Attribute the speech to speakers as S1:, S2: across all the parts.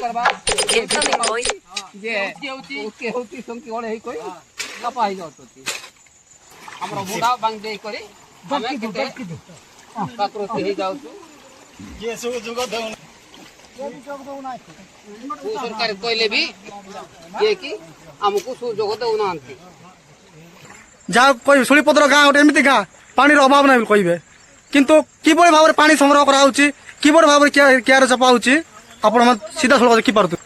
S1: करबा जे के होती संकी ओळे हे कोई कपा ही जातोती हमरा बुडा बांग दे करी हमें केते काकरोती हे जाउछु
S2: जे सु जुग दउन
S1: सरकार कहले भी ये कि हमको सुजोग दउनांती
S3: जहाँ कोई शुणीपद्र गाँ गोटे एमती गाँ पानी अभाव ना कहे किंतु किभली भाव में पानी संग्रह कराऊँच किभली भाव में केयर चपा होची आपण सीधा सड़क देखिपे।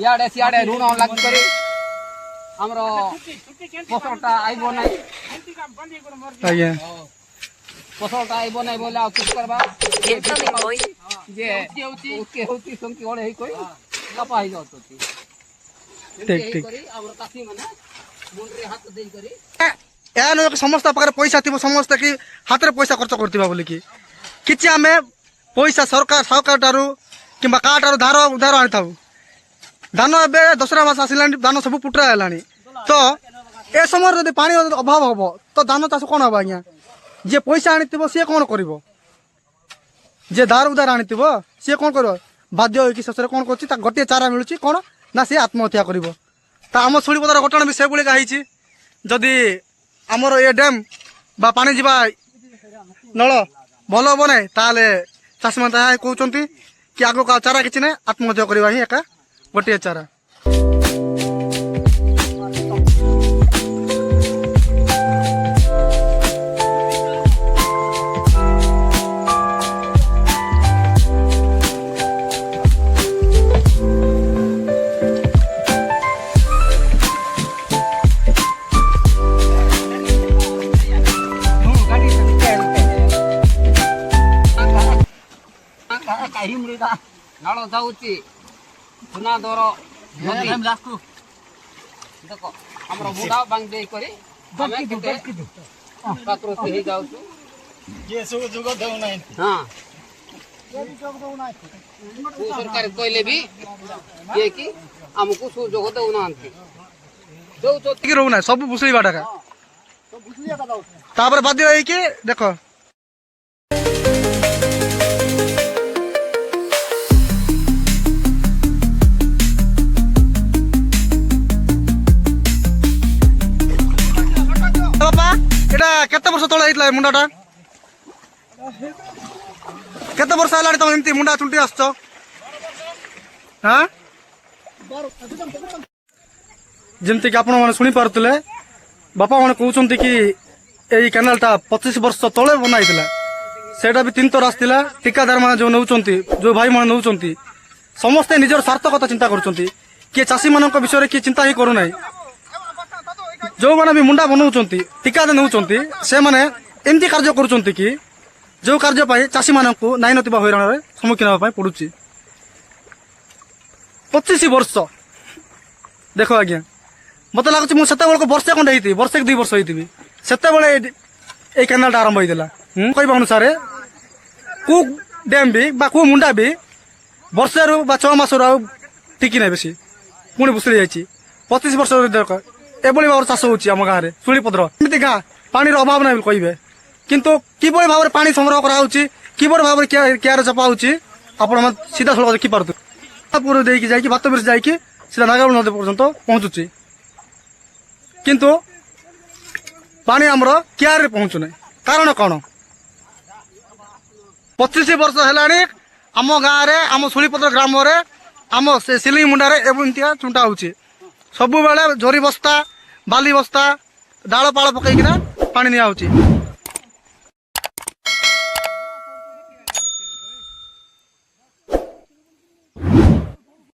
S1: याडे सियाडे ऋण लाग करे हमरो फसलटा आइबो नै
S3: आज्ञा
S1: फसलटा आइबो नै बोले आ कुछ करबा जे के होती संकी ओळे हे कोई कपा ही जातोती
S3: ठीक ठीक
S1: करी हमरो कासी माने मुंडरे हाथ देई करी
S3: यार समस्त पाखे पैसा थी समस्त कि हाथ में पैसा खर्च करथिबा बोली कि आम पैसा सरकार सरकार ठारू कि काठारू धार उधार आनी था धान ए दसरा मास आसला धान सब पुटरा है तो ए समय जब पानी अभाव हम तो धान चाष कौन हम आज्ञा जी पैसा आनी सी कौन कर धार उधार आनी सी कौन कर बाध्य हो शेष कौन कर गोटे चारा मिलूँ कौन ना सी आत्महत्या कर आम शुणीपदार घटना भी से भाई जदि आमर ये डैम बा पानी जीवा नल भल हम ना ताले चाषी मैंने कहते कि आग चारा किसी ना आत्महत्या करवा ही एका गोटे चारा
S1: नालो जाऊची सुना दर देखो हमरो बुडा बांग दे करी हमें केते काकरोती हे जाउछु
S2: जे सु जुग दउन
S1: हां सरकार कहले भी ये कि हमको सुजोग दउनांती दउ तो
S3: कि रहना सब भुसली बाटा तापर बाध्य है कि देखो केते वर्ष तले होइतला मुंडाटा केते वर्ष हलाणी तुम एमती मुंडा चुंटी आसछ हां जेमती कि आपण माने सुनी पारतले बापा माने कहउछंती कि एई कैनालटा 25 वर्ष तले बनाइतला सेटा भी 3 थर आस्तिला ठेकेदार माने जो नउचंती जो भाई माने नउचंती समस्त निजर स्वार्थ कथा चिंता करचंती कि चाषी मानक विषय कि चिंता ही करू नै जो मैंने भी मुंडा बनाऊँच ठिकाद नौकरी से मैंने एमती कार्य करुँच कि जो कार्य चाषी मानक नाई नथिबा हैरान सम्मुखीन होगा पड़ू 25 वर्ष देख आज्ञा मत लगुच मुझे वर्षे खंडे होती वर्षे 2 वर्ष होती से कैनालटा आरंभ होता कहवा अनुसार कौ डैम भी कौ मुंडा भी वर्षे रू 6 मास टिकी ना बेसी पुणी भुसुड़ी जाइए 25 वर्ष एभली भाव चाष होम गाँव में शुणीपद्र एमती गाँ पानी अभाव ना कहे किंतु किभली भाव में पानी संग्रह कराऊँच किभली भाव में केयर चपा होची आपण सीधा सड़क देखिपुर देखिए जाकि भात ब्रिज जाकि सीधा नागाबल नदी पर्यंत पहुँचुची किंतु पानी आमर केयर पहुँचुना कारण कौन 25 वर्ष है आम गाँव में आम शुणीपद्र ग्राम में आम से सिलिंग मुंडारे एमतिया चुंटा होची सब बेले झोरी बस्ता बाली बस्ता डाल पाल पकईकिना पानी निया होची।